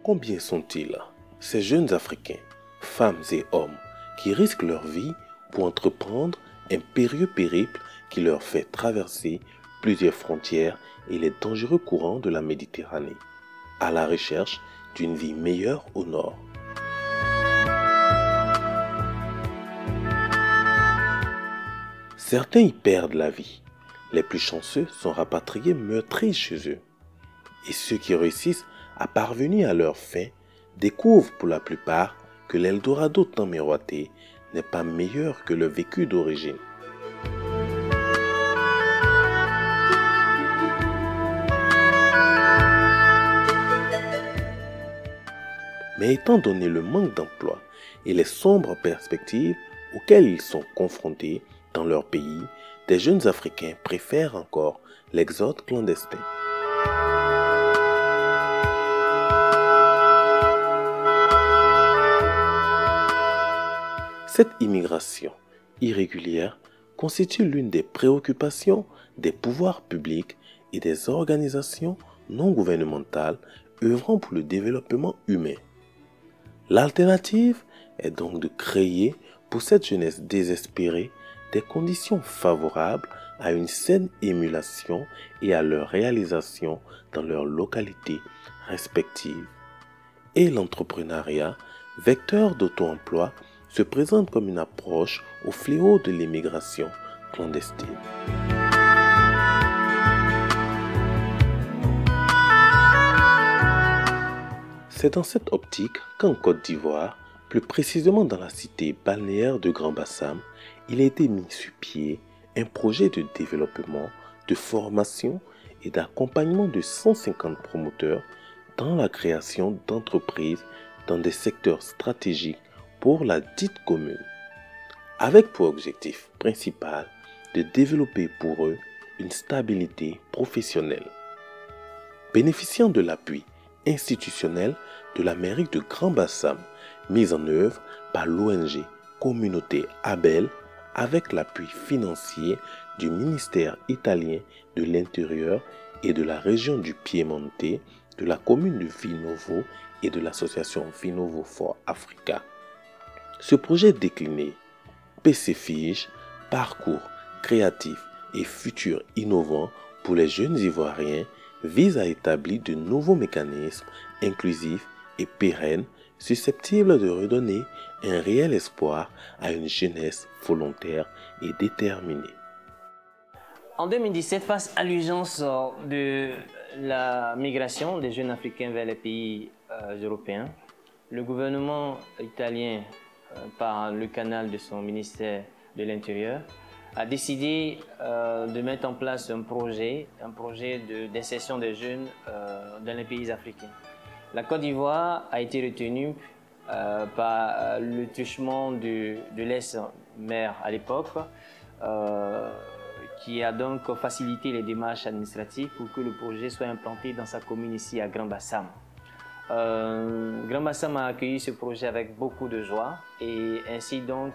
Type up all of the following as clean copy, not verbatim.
Combien sont-ils, ces jeunes Africains, femmes et hommes, qui risquent leur vie pour entreprendre un périlleux périple qui leur fait traverser plusieurs frontières et les dangereux courants de la Méditerranée, à la recherche d'une vie meilleure au nord. Certains y perdent la vie. Les plus chanceux sont rapatriés meurtris chez eux. Et ceux qui réussissent à parvenir à leur fin découvrent pour la plupart que l'Eldorado tant miroité n'est pas meilleur que le vécu d'origine. Mais étant donné le manque d'emploi et les sombres perspectives auxquelles ils sont confrontés dans leur pays, des jeunes Africains préfèrent encore l'exode clandestin. Cette immigration irrégulière constitue l'une des préoccupations des pouvoirs publics et des organisations non gouvernementales œuvrant pour le développement humain. L'alternative est donc de créer pour cette jeunesse désespérée des conditions favorables à une saine émulation et à leur réalisation dans leurs localités respectives. Et l'entrepreneuriat, vecteur d'auto-emploi, se présente comme une approche au fléau de l'immigration clandestine. C'est dans cette optique qu'en Côte d'Ivoire, plus précisément dans la cité balnéaire de Grand-Bassam, il a été mis sur pied un projet de développement, de formation et d'accompagnement de 150 promoteurs dans la création d'entreprises dans des secteurs stratégiques pour la dite commune, avec pour objectif principal de développer pour eux une stabilité professionnelle. Bénéficiant de l'appui institutionnel de la mairie de Grand-Bassam, mise en œuvre par l'ONG Communauté Abel, avec l'appui financier du ministère italien de l'Intérieur et de la région du Piemonte, de la commune de Vinovo et de l'association Vinovo for Africa. Ce projet décliné, PCFIGE, parcours créatif et futur innovant pour les jeunes Ivoiriens, vise à établir de nouveaux mécanismes inclusifs et pérennes susceptibles de redonner un réel espoir à une jeunesse volontaire et déterminée. En 2017, face à l'urgence de la migration des jeunes Africains vers les pays européens, le gouvernement italien, par le canal de son ministère de l'Intérieur, a décidé de mettre en place un projet d'insertion des jeunes dans les pays africains. La Côte d'Ivoire a été retenue par le truchement de l'ex-maire à l'époque, qui a donc facilité les démarches administratives pour que le projet soit implanté dans sa commune ici à Grand-Bassam. Grand-Bassam a accueilli ce projet avec beaucoup de joie et ainsi donc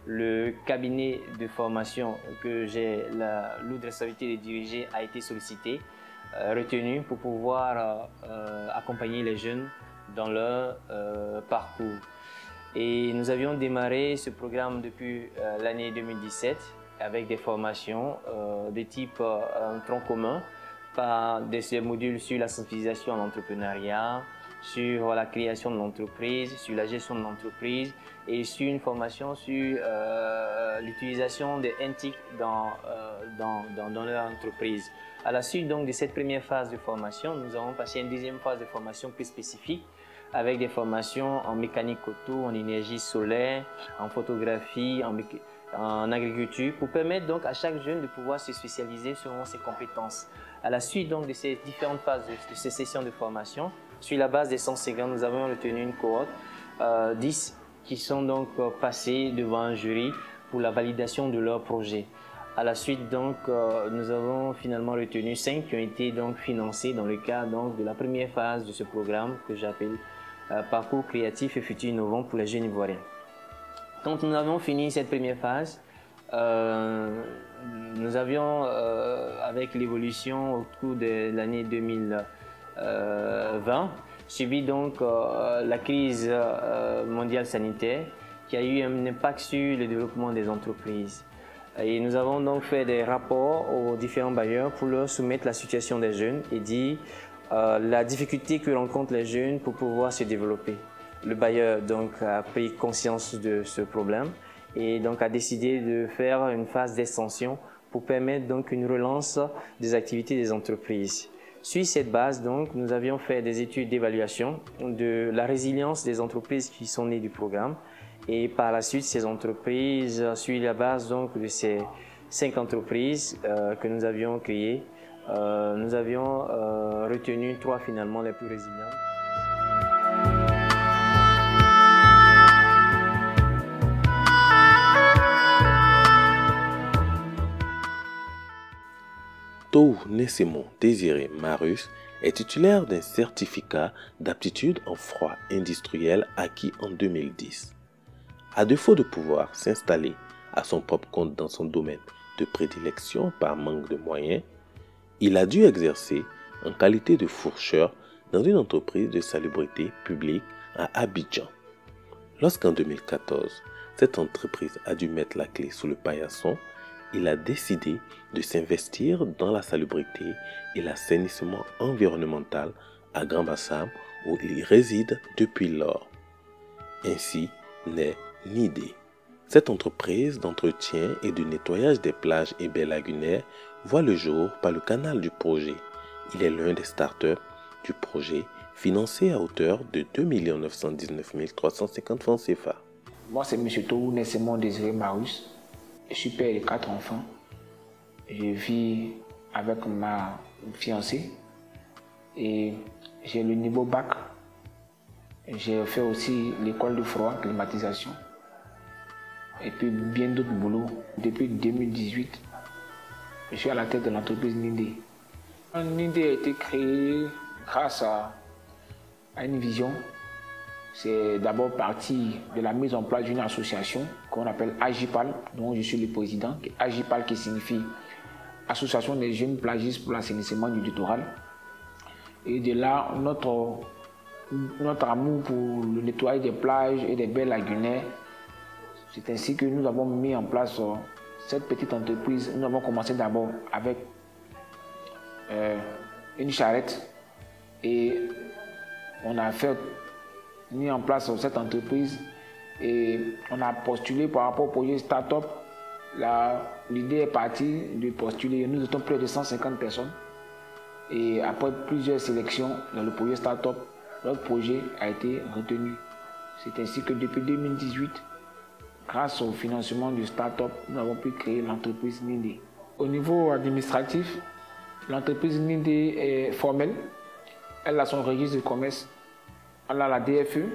le cabinet de formation que j'ai la lourde responsabilité de diriger a été sollicité, retenu pour pouvoir accompagner les jeunes dans leur parcours. Et nous avions démarré ce programme depuis l'année 2017 avec des formations de type tronc commun, par des modules sur la sensibilisation à l'entrepreneuriat, sur la création de l'entreprise, sur la gestion de l'entreprise et sur une formation sur l'utilisation des NTIC dans leur entreprise. À la suite donc de cette première phase de formation, nous avons passé une deuxième phase de formation plus spécifique avec des formations en mécanique auto, en énergie solaire, en photographie, en agriculture, pour permettre donc à chaque jeune de pouvoir se spécialiser selon ses compétences. À la suite donc de ces différentes phases de ces sessions de formation, sur la base des 150, nous avons retenu une cohorte, 10 qui sont donc passés devant un jury pour la validation de leur projet. À la suite donc, nous avons finalement retenu 5 qui ont été donc financés dans le cadre donc de la première phase de ce programme que j'appelle Parcours créatif et futur innovant pour les jeunes Ivoiriens. Quand nous avons fini cette première phase, nous avions, avec l'évolution au cours de l'année 2020, subi donc la crise mondiale sanitaire qui a eu un impact sur le développement des entreprises. Et nous avons donc fait des rapports aux différents bailleurs pour leur soumettre la situation des jeunes et dire la difficulté que rencontrent les jeunes pour pouvoir se développer. Le bailleur donc a pris conscience de ce problème et donc a décidé de faire une phase d'extension pour permettre donc une relance des activités des entreprises. Sur cette base, donc, nous avions fait des études d'évaluation de la résilience des entreprises qui sont nées du programme. Et par la suite, ces entreprises, sur la base donc, de ces 5 entreprises que nous avions créées, nous avions retenu 3 finalement les plus résilientes. Tou Nesemo Désiré Marus est titulaire d'un certificat d'aptitude en froid industriel acquis en 2010. À défaut de pouvoir s'installer à son propre compte dans son domaine de prédilection par manque de moyens, il a dû exercer en qualité de fourcheur dans une entreprise de salubrité publique à Abidjan. Lorsqu'en 2014, cette entreprise a dû mettre la clé sous le paillasson, il a décidé de s'investir dans la salubrité et l'assainissement environnemental à Grand Bassam où il réside depuis lors. Ainsi naît NIDE. Cette entreprise d'entretien et de nettoyage des plages et baies lagunaires voit le jour par le canal du projet. Il est l'un des startups du projet financé à hauteur de 2 919 350 francs CFA. Moi, c'est M. Tou Nesemo Désiré Marus. Je suis père de 4 enfants. Je vis avec ma fiancée et j'ai le niveau bac. J'ai fait aussi l'école de froid, climatisation et puis bien d'autres boulots. Depuis 2018, je suis à la tête de l'entreprise NIDE. NIDE a été créé grâce à une vision. C'est d'abord parti de la mise en place d'une association qu'on appelle AGIPAL, dont je suis le président. AGIPAL qui signifie Association des jeunes plagistes pour l'assainissement du littoral. Et de là, notre amour pour le nettoyage des plages et des baies lagunaires. C'est ainsi que nous avons mis en place cette petite entreprise. Nous avons commencé d'abord avec une charrette et on a mis en place cette entreprise et on a postulé par rapport au projet Start-up. L'idée est partie de postuler. Nous étions près de 150 personnes et après plusieurs sélections dans le projet Start-up, notre projet a été retenu. C'est ainsi que depuis 2018, grâce au financement du Start-up, nous avons pu créer l'entreprise NIDE. Au niveau administratif, l'entreprise NIDE est formelle. Elle a son registre de commerce. Elle a la DFE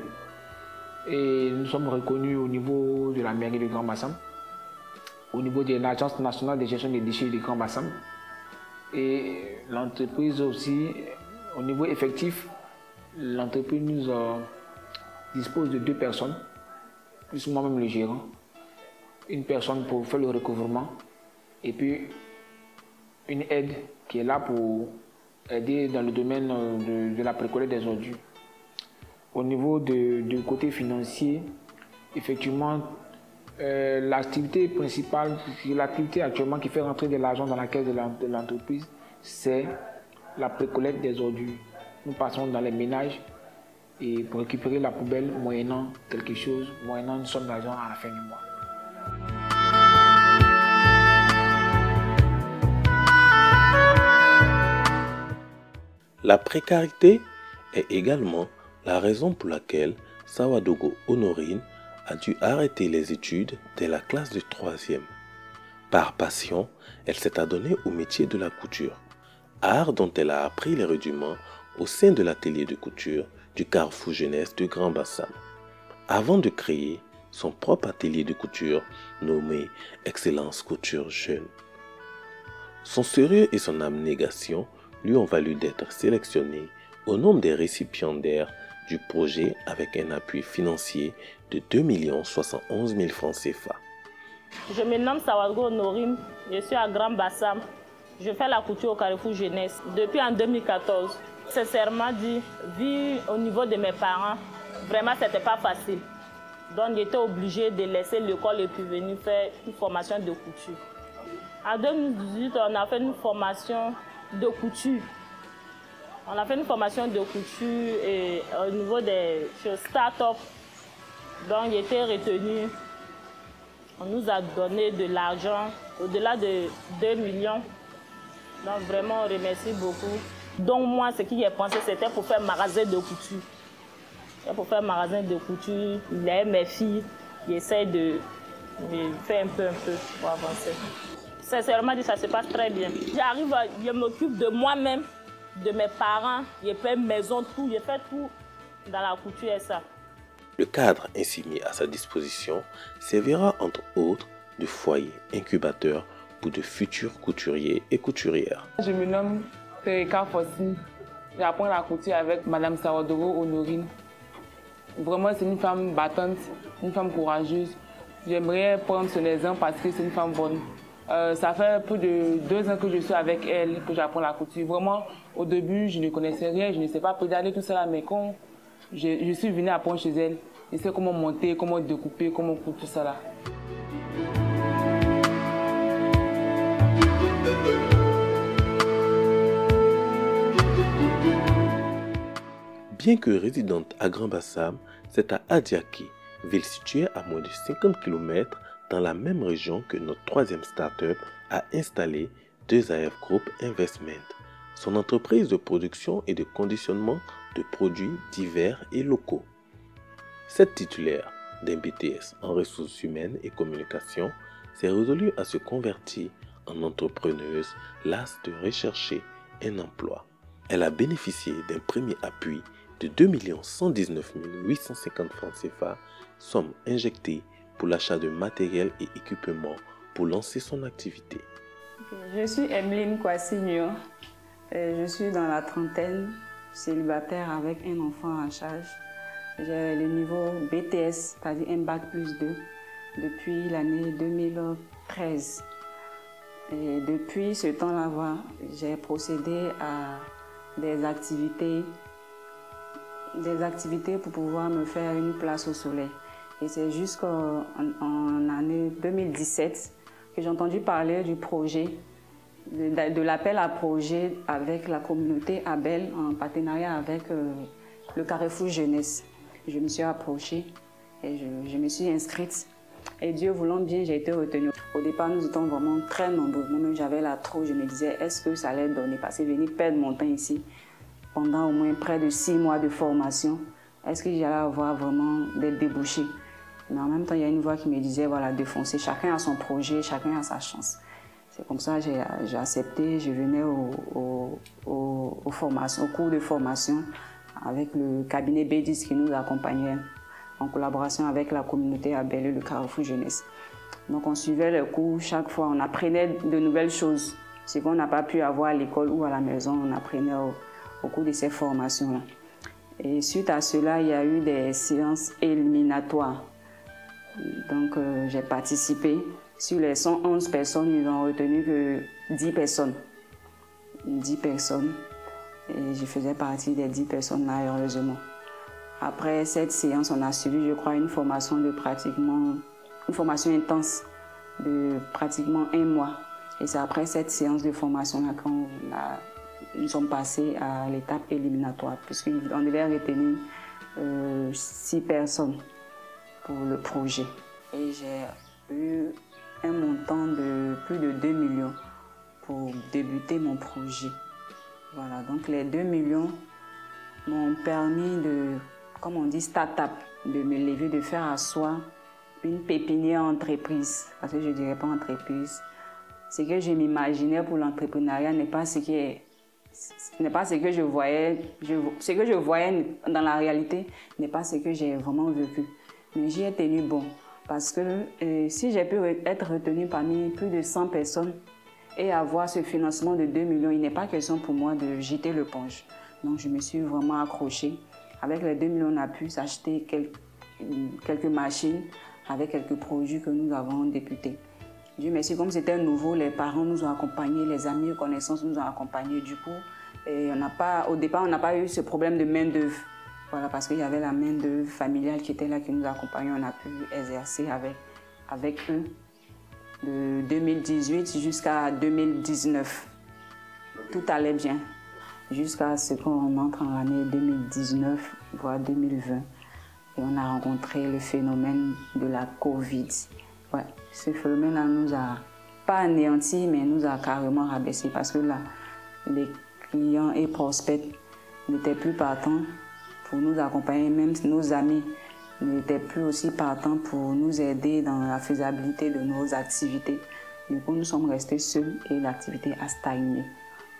et nous sommes reconnus au niveau de la mairie de Grand Bassam, au niveau de l'Agence nationale de gestion des déchets de Grand Bassam. Et l'entreprise aussi, au niveau effectif, l'entreprise dispose de 2 personnes, plus moi-même le gérant, une personne pour faire le recouvrement et puis une aide qui est là pour aider dans le domaine de la précollecte des ordures. Au niveau du côté financier, effectivement, l'activité principale, l'activité actuellement qui fait rentrer de l'argent dans la caisse de l'entreprise, c'est la précollecte des ordures. Nous passons dans les ménages et pour récupérer la poubelle, moyennant quelque chose, moyennant une somme d'argent à la fin du mois. La précarité est également la raison pour laquelle Sawadogo Honorine a dû arrêter les études dès la classe de 3e. Par passion, elle s'est adonnée au métier de la couture, art dont elle a appris les rudiments au sein de l'atelier de couture du Carrefour Jeunesse de Grand Bassam, avant de créer son propre atelier de couture nommé Excellence Couture Jeune. Son sérieux et son abnégation lui ont valu d'être sélectionné au nombre des récipiendaires du projet avec un appui financier de 2 071 000 francs CFA. Je me nomme Sawadogo Honorine, je suis à Grand Bassam. Je fais la couture au Carrefour Jeunesse depuis en 2014. Sincèrement dit, vu au niveau de mes parents, vraiment c'était pas facile. Donc j'étais obligée de laisser l'école et puis venir faire une formation de couture. En 2018, on a fait une formation de couture. On a fait une formation de couture et, au niveau des start-up. Donc j'ai été retenue. On nous a donné de l'argent, au-delà de 2 millions. Donc vraiment, on remercie beaucoup. Donc moi, ce que j'ai pensé, c'était pour faire magasin de couture. Pour faire magasin de couture, il y a mes filles qui essayent de faire un peu pour avancer. Sincèrement, ça se passe très bien. J'arrive, je m'occupe de moi-même, de mes parents, je fais maison, tout, je fais tout dans la couture et ça. Le cadre ainsi mis à sa disposition servira entre autres de foyer incubateur pour de futurs couturiers et couturières. Je me nomme Tereka Fossi. J'apprends la couture avec Madame Sawadoro Honorine. Vraiment, c'est une femme battante, une femme courageuse. J'aimerais prendre son exemple parce que c'est une femme bonne. Ça fait plus de 2 ans que je suis avec elle, que j'apprends la couture. Vraiment, au début, je ne connaissais rien, je ne sais pas pédaler, tout ça, mais quand je suis venue apprendre chez elle, je sais comment monter, comment découper, comment coudre, tout ça là. Bien que résidente à Grand Bassam, c'est à Adiaké, ville située à moins de 50 km dans la même région que notre 3e start-up a installé 2AF Group Investment, son entreprise de production et de conditionnement de produits divers et locaux. Cette titulaire d'un BTS en ressources humaines et communication s'est résolue à se convertir en entrepreneuse lasse de rechercher un emploi. Elle a bénéficié d'un premier appui de 2 119 850 francs CFA, somme injectée pour l'achat de matériel et équipements pour lancer son activité. Je suis Emeline Kwasi-Nyo. Je suis dans la trentaine, célibataire avec un enfant à charge. J'ai le niveau BTS, c'est-à-dire un bac plus 2, depuis l'année 2013. Et depuis ce temps-là, j'ai procédé à des activités pour pouvoir me faire une place au soleil. Et c'est jusqu'en année 2017 que j'ai entendu parler du projet, de l'appel à projet avec la communauté Abel en partenariat avec le Carrefour Jeunesse. Je me suis approchée et je me suis inscrite. Et Dieu voulant bien, j'ai été retenue. Au départ, nous étions vraiment très nombreux. Moi-même, j'avais la trouille. Je me disais, est-ce que ça allait donner? Parce que venir perdre mon temps ici pendant au moins près de 6 mois de formation, est-ce que j'allais avoir vraiment des débouchés? Mais en même temps, il y a une voix qui me disait, voilà, de foncer. Chacun a son projet, chacun a sa chance. C'est comme ça que j'ai accepté. Je venais aux cours de formation avec le cabinet B10 qui nous accompagnait en collaboration avec la communauté Abel et le Carrefour Jeunesse. Donc on suivait les cours, chaque fois on apprenait de nouvelles choses. Ce qu'on n'a pas pu avoir à l'école ou à la maison, on apprenait au cours de ces formations-là. Et suite à cela, il y a eu des séances éliminatoires. Donc j'ai participé. Sur les 111 personnes, ils n'ont retenu que 10 personnes. 10 personnes. Et je faisais partie des 10 personnes là, heureusement. Après cette séance, on a suivi, je crois, une formation intense de pratiquement 1 mois. Et c'est après cette séance de formation-là qu'on nous sommes passés à l'étape éliminatoire, puisqu'on devait retenir 6 personnes pour le projet. Et j'ai eu un montant de plus de 2 millions pour débuter mon projet. Voilà, donc les 2 millions m'ont permis de, comme on dit, start-up, de me lever, de faire à soi une pépinière entreprise. Parce que je ne dirais pas entreprise. Ce que je m'imaginais pour l'entrepreneuriat n'est pas ce que je voyais. Ce que je voyais dans la réalité n'est pas ce que j'ai vraiment vécu. Mais j'y ai tenu bon. Parce que si j'ai pu être retenue parmi plus de 100 personnes et avoir ce financement de 2 millions, il n'est pas question pour moi de jeter l'éponge. Donc je me suis vraiment accrochée. Avec les 2 millions, on a pu s'acheter quelques machines avec quelques produits que nous avons débutés. Dieu merci, comme c'était nouveau, les parents nous ont accompagnés, les amis et connaissances nous ont accompagnés. Du coup, et au départ, on n'a pas eu ce problème de main-d'œuvre. Voilà, parce qu'il y avait la main-d'œuvre familiale qui était là, qui nous accompagnait. On a pu exercer avec eux de 2018 jusqu'à 2019. Tout allait bien, jusqu'à ce qu'on entre en l'année 2019, voire 2020. Et on a rencontré le phénomène de la Covid. Ouais, ce phénomène-là nous a pas anéanti, mais nous a carrément rabaissé parce que là, les clients et prospects n'étaient plus partants pour nous accompagner, même nos amis n'étaient plus aussi partants pour nous aider dans la faisabilité de nos activités. Du coup, nous sommes restés seuls et l'activité a stagné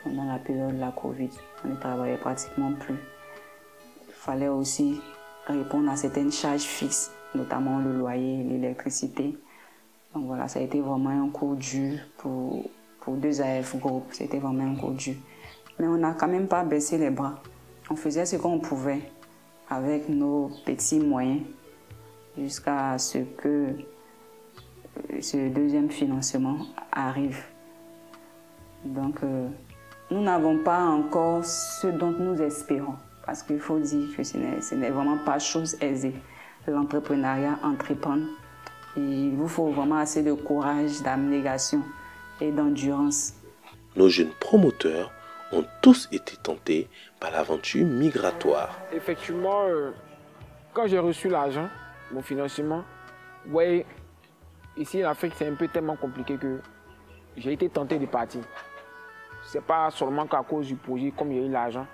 pendant la période de la Covid. On ne travaillait pratiquement plus. Il fallait aussi répondre à certaines charges fixes, notamment le loyer, l'électricité. Donc voilà, ça a été vraiment un coup dur pour 2AF Group. C'était vraiment un coup dur. Mais on n'a quand même pas baissé les bras. On faisait ce qu'on pouvait avec nos petits moyens jusqu'à ce que ce deuxième financement arrive. Donc, nous n'avons pas encore ce dont nous espérons. Parce qu'il faut dire que ce n'est vraiment pas chose aisée. L'entrepreneuriat, entreprendre. Il vous faut vraiment assez de courage, d'abnégation et d'endurance. Nos jeunes promoteurs ont tous été tentés par l'aventure migratoire. Effectivement, quand j'ai reçu l'argent, mon financement, vous voyez, ici en Afrique, c'est un peu tellement compliqué que j'ai été tenté de partir. Ce n'est pas seulement qu'à cause du projet, comme j'ai eu l'argent,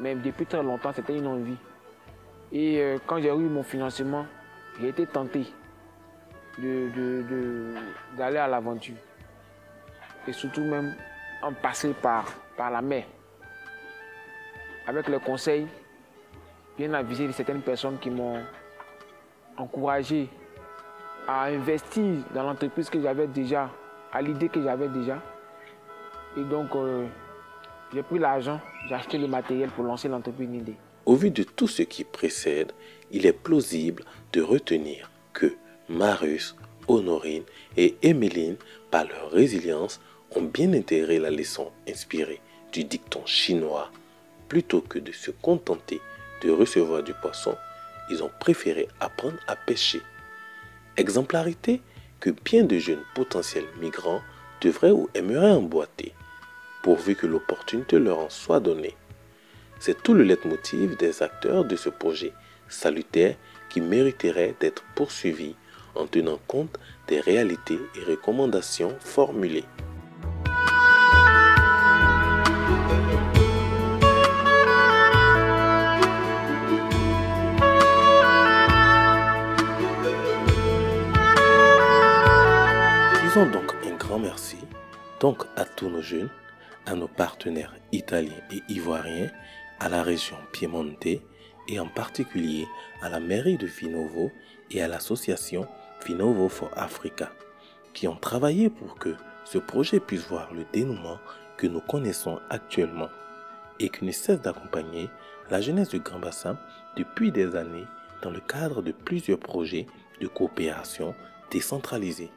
mais depuis très longtemps, c'était une envie. Et quand j'ai eu mon financement, j'ai été tenté d'aller à l'aventure. Et surtout même en passer par la mer. Avec le conseil, bien avisé de certaines personnes qui m'ont encouragé à investir dans l'entreprise que j'avais déjà, à l'idée que j'avais déjà. Et donc, j'ai pris l'argent, j'ai acheté le matériel pour lancer l'entreprise Nidé. Au vu de tout ce qui précède, il est plausible de retenir que Marius, Honorine et Emeline, par leur résilience, ont bien intégré la leçon inspirée du dicton chinois. Plutôt que de se contenter de recevoir du poisson, ils ont préféré apprendre à pêcher. Exemplarité que bien de jeunes potentiels migrants devraient ou aimeraient emboîter, pourvu que l'opportunité leur en soit donnée. C'est tout le leitmotiv des acteurs de ce projet salutaire qui mériterait d'être poursuivi en tenant compte des réalités et recommandations formulées. Disons donc un grand merci à tous nos jeunes, à nos partenaires italiens et ivoiriens, à la région piémontaise et en particulier à la mairie de Vinovo et à l'association Vinovo for Africa, qui ont travaillé pour que ce projet puisse voir le dénouement que nous connaissons actuellement et qui ne cesse d'accompagner la jeunesse du Grand Bassam depuis des années dans le cadre de plusieurs projets de coopération décentralisée.